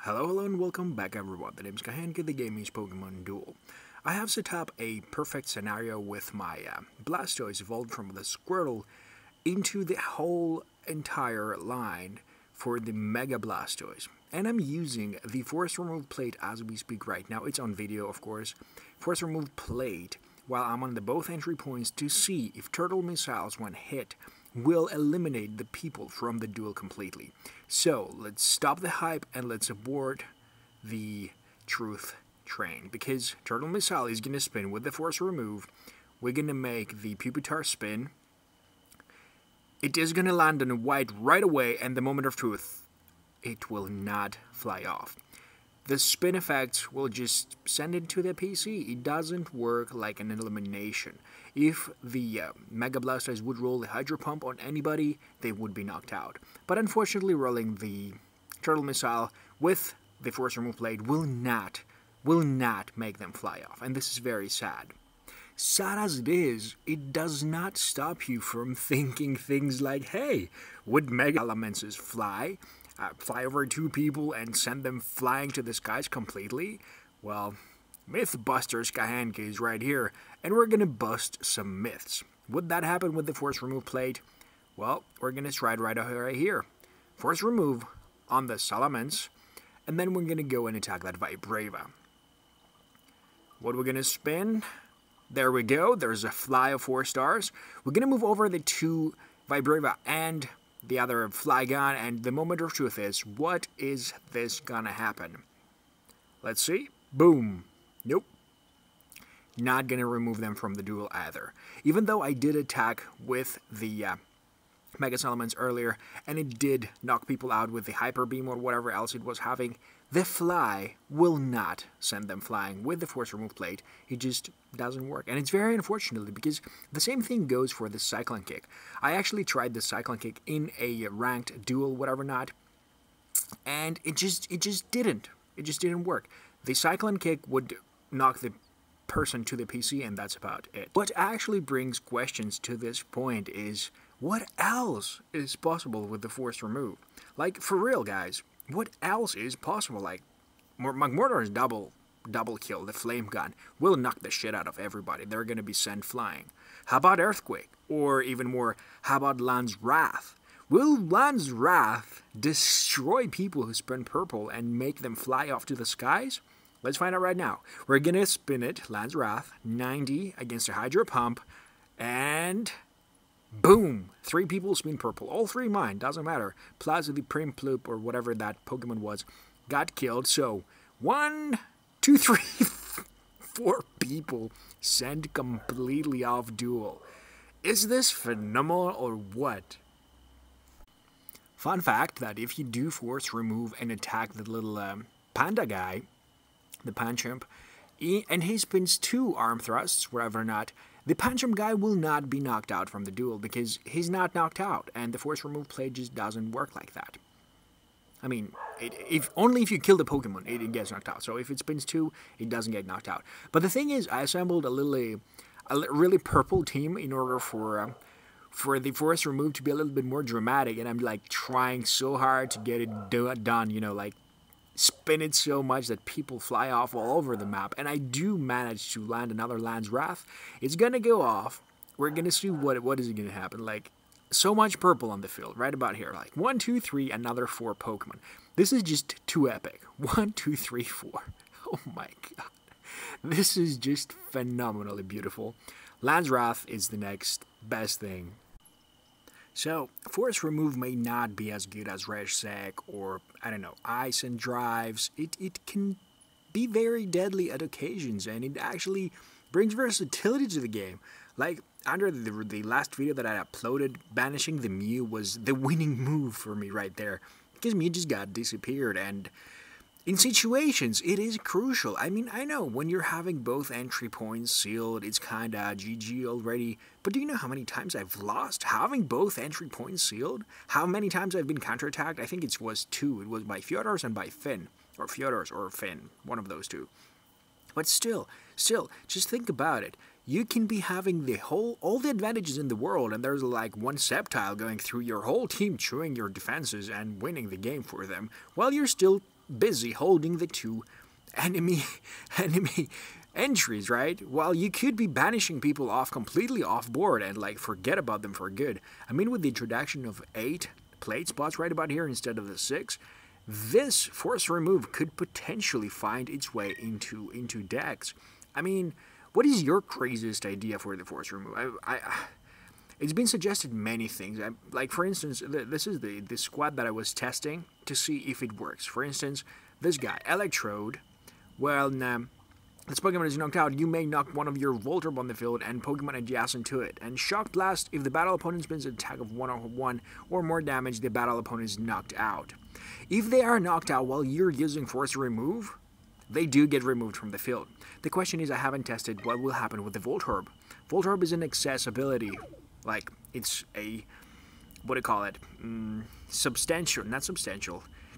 Hello and welcome back everyone. The name's Kahenkio, the game is Pokemon Duel. I have set up a perfect scenario with my Blastoise evolved from the Squirtle into the whole entire line for the Mega Blastoise. And I'm using the Force Remove Plate as we speak right now. It's on video, of course. Force Remove Plate while I'm on the both entry points to see if Turtle Missiles, when hit, will eliminate the people from the duel completely. So, let's stop the hype and let's abort the truth train. Because Turtle Missile is going to spin with the Force Remove. We're going to make the Pupitar spin. It is going to land on a white right away, and the moment of truth, it will not fly off. The spin effect will just send it to the PC. It doesn't work like an elimination. If the Mega Blastoise would roll the Hydro Pump on anybody, they would be knocked out. But unfortunately, rolling the Turtle Missile with the Force Remove Plate will not make them fly off. And this is very sad. Sad as it is, it does not stop you from thinking things like, hey, would Mega Elements fly over two people and send them flying to the skies completely? Well, Mythbusters Kahenkio is right here, and we're gonna bust some myths. Would that happen with the Force Remove Plate? Well, we're gonna try it right here. Force Remove on the Salamence, and then we're gonna go and attack that Vibrava. What we're gonna spin? There we go, there's a fly of 4 stars. We're gonna move over the two Vibrava and the other Flygon, and the moment of truth is, what is this gonna happen? Let's see. Boom. Nope. Not gonna remove them from the duel either. Even though I did attack with the Mega Salamence earlier, and it did knock people out with the Hyper Beam or whatever else it was having, the Fly will not send them flying with the Force Remove Plate. It just doesn't work. And it's very unfortunate because the same thing goes for the Cyclone Kick. I actually tried the Cyclone Kick in a ranked duel, whatever not, and it just didn't. It just didn't work. The Cyclone Kick would knock the person to the PC, and that's about it. What actually brings questions to this point is, what else is possible with the Force Remove? Like, for real, guys, what else is possible? Like, Magmortar's double kill, the Flame Gun, will knock the shit out of everybody. They're gonna be sent flying. How about Earthquake? Or even more, how about Land's Wrath? Will Land's Wrath destroy people who spin purple and make them fly off to the skies? Let's find out right now. We're gonna spin it, Land's Wrath, 90 against a Hydro Pump, and boom! 3 people spin purple. All 3 mine, doesn't matter. Plus the Primplup or whatever that Pokemon was got killed. So 1, 2, 3, 4 people sent completely off duel. Is this phenomenal or what? Fun fact that if you do Force Remove and attack the little panda guy, the Panchimp, and he spins 2 arm thrusts, wherever or not, the Panchimp guy will not be knocked out from the duel because he's not knocked out, and the Force Remove Plate just doesn't work like that. I mean, only if you kill the Pokemon, it gets knocked out. So if it spins 2, it doesn't get knocked out. But the thing is, I assembled a really purple team in order for the Force Remove to be a little bit more dramatic, and I'm like trying so hard to get it done, you know, like spin it so much that people fly off all over the map, and I do manage to land another Land's Wrath. It's gonna go off. We're gonna see what is gonna happen. Like, so much purple on the field, right about here. Like, 1, 2, 3, another 4 Pokemon. This is just too epic. 1, 2, 3, 4. Oh my god. This is just phenomenally beautiful. Land's Wrath is the next best thing. So, Force Remove may not be as good as Reshek or, I don't know, Ice and Drives. It can be very deadly at occasions, and it actually brings versatility to the game. Like, under the last video that I uploaded, banishing the Mew was the winning move for me right there. Because Mew just got disappeared, and in situations, it is crucial. I mean, I know when you're having both entry points sealed, it's kinda GG already. But do you know how many times I've lost having both entry points sealed? How many times I've been counterattacked? I think it was 2. It was by Fyodors and by Finn. Or Fyodors or Finn. One of those 2. But still, just think about it. You can be having all the advantages in the world, and there's like one Sceptile going through your whole team, chewing your defenses and winning the game for them, while you're still busy holding the two enemy enemy entries, right? While you could be banishing people off completely off board and like forget about them for good. I mean, with the introduction of 8 plate spots right about here instead of the 6, this force remove could potentially find its way into decks. I mean, what is your craziest idea for the force remove? It's been suggested many things. Like, for instance, this is the squad that I was testing to see if it works. For instance, this guy, Electrode. Well, this Pokemon is knocked out, you may knock one of your Voltorb on the field and Pokemon adjacent to it. And Shock Blast, if the battle opponent spends an attack of 1 or more damage, the battle opponent is knocked out. If they are knocked out while you're using Force Remove, they do get removed from the field. The question is, I haven't tested what will happen with the Voltorb. Voltorb is an accessibility. Like, it's a, what do you call it,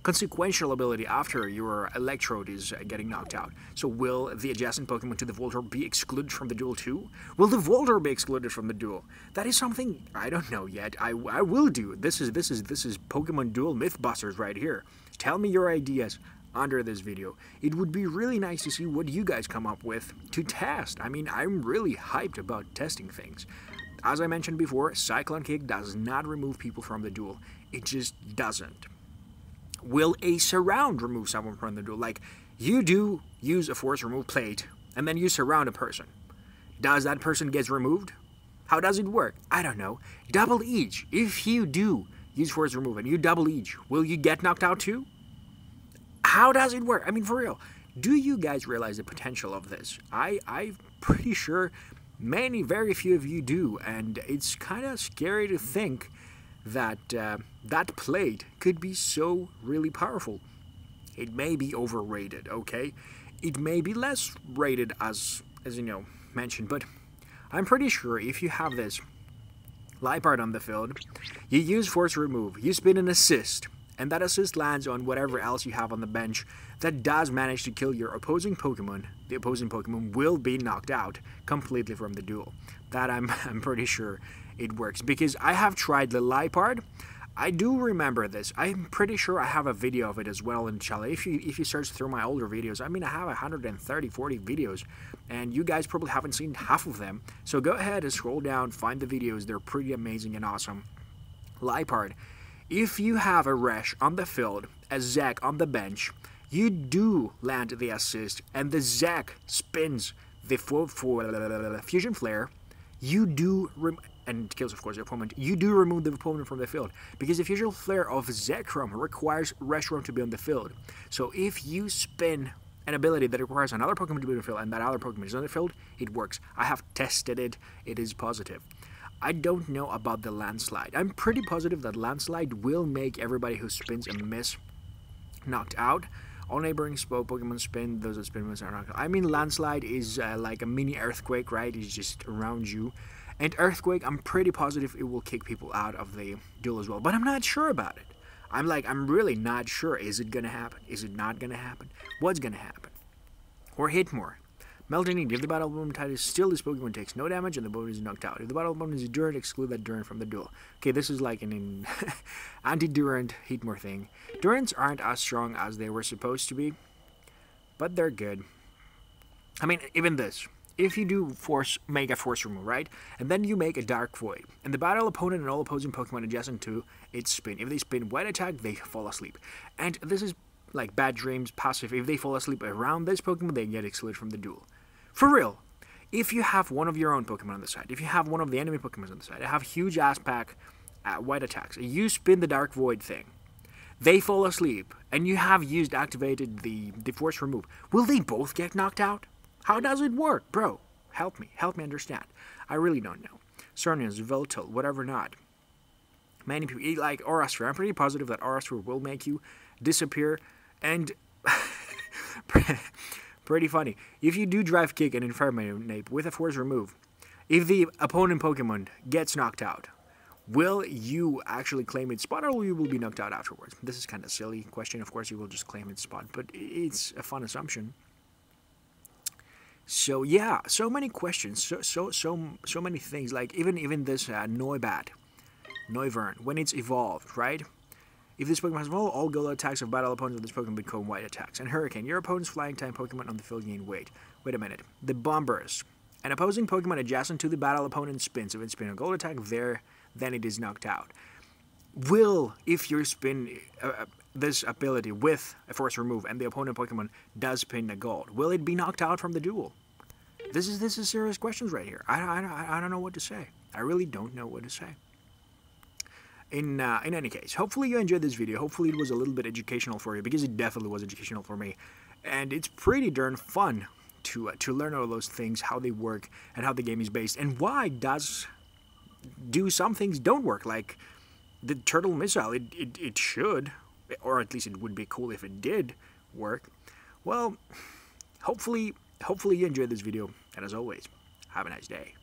consequential ability after your Electrode is getting knocked out. So will the adjacent Pokemon to the Voltorb be excluded from the duel too? Will the Voltorb be excluded from the duel? That is something I don't know yet. I will do. This is Pokemon Duel Mythbusters right here. Tell me your ideas under this video. It would be really nice to see what you guys come up with to test. I mean, I'm really hyped about testing things. As I mentioned before, Cyclone Kick does not remove people from the duel. It just doesn't. Will a surround remove someone from the duel? Like, you do use a force remove plate, and then you surround a person. Does that person get removed? How does it work? I don't know. Double Edge. If you do use force remove and you double Edge, will you get knocked out too? How does it work? I mean, for real. Do you guys realize the potential of this? I'm pretty sure very few of you do, and it's kind of scary to think that that plate could be so really powerful. It may be overrated, okay? It may be less rated as you know, mentioned, but I'm pretty sure if you have this Liepard on the field, you use force remove, you spin an assist, and that assist lands on whatever else you have on the bench that does manage to kill your opposing Pokemon, the opposing Pokemon will be knocked out completely from the duel. That I'm pretty sure it works, because I have tried the Liepard. I do remember this. I'm pretty sure I have a video of it as well in the channel. If you search through my older videos, I mean, I have 130, 40 videos, and you guys probably haven't seen half of them. So go ahead and scroll down, find the videos. They're pretty amazing and awesome. Liepard. If you have a Resh on the field, a Zac on the bench, you do land the assist, and the Zac spins the Fusion Flare. You do, and kills of course the opponent, you do remove the opponent from the field, because the Fusion Flare of Zekrom requires Reshiram to be on the field. So if you spin an ability that requires another Pokemon to be on the field, and that other Pokemon is on the field, it works. I have tested it, it is positive. I don't know about the Landslide. I'm pretty positive that Landslide will make everybody who spins a miss knocked out. All neighboring Pokemon spin, those that spin miss are knocked out. I mean, Landslide is like a mini Earthquake, right? It's just around you. And Earthquake, I'm pretty positive it will kick people out of the duel as well. But I'm not sure about it. I'm really not sure. Is it gonna happen? Is it not gonna happen? What's gonna happen? Or Hitmore. Melting Need. If the battle opponent type is still, this Pokemon takes no damage and the opponent is knocked out. If the battle opponent is Durant, exclude that Durant from the duel. Okay, this is like an anti-Durant Heatmore thing. Durants aren't as strong as they were supposed to be, but they're good. I mean, even this. If you do make a force remove, right? And then you make a Dark Void, and the battle opponent and all opposing Pokemon adjacent to it spin. If they spin Wet Attack, they fall asleep. And this is like Bad Dreams, passive. If they fall asleep around this Pokemon, they get excluded from the duel. For real, if you have one of your own Pokemon on the side, if you have one of the enemy Pokemon on the side, I have huge ass pack White Attacks, you spin the Dark Void thing, they fall asleep, and you have activated the Force Remove, will they both get knocked out? How does it work? Bro, help me understand. I really don't know. Cernius, Voltel, whatever not. Many people, like Aurasphere, I'm pretty positive that Aurasphere will make you disappear, and pretty funny. If you do Drive Kick and Infernape with a Force Remove, if the opponent Pokemon gets knocked out, will you actually claim its spot, or will you be knocked out afterwards? This is kind of a silly question. Of course, you will just claim its spot, but it's a fun assumption. So yeah, so many questions, so many things. Like even this Noibat, Noivern, when it's evolved, right? If this Pokemon has all Gold attacks of battle opponents of this Pokemon become White attacks. And Hurricane, your opponent's flying type Pokemon on the field gain weight. Wait a minute. The Bombers. An opposing Pokemon adjacent to the battle opponent spins. If it spins a Gold attack there, then it is knocked out. If you spin this ability with a force remove and the opponent Pokemon does spin a Gold, will it be knocked out from the duel? This is serious questions right here. I don't know what to say. I really don't know what to say. In any case, hopefully you enjoyed this video. Hopefully it was a little bit educational for you, because it definitely was educational for me. And it's pretty darn fun to learn all those things, how they work, and how the game is based, and why some things don't work, like the turtle missile. It should, or at least it would be cool if it did work. Well, hopefully you enjoyed this video, and as always, have a nice day.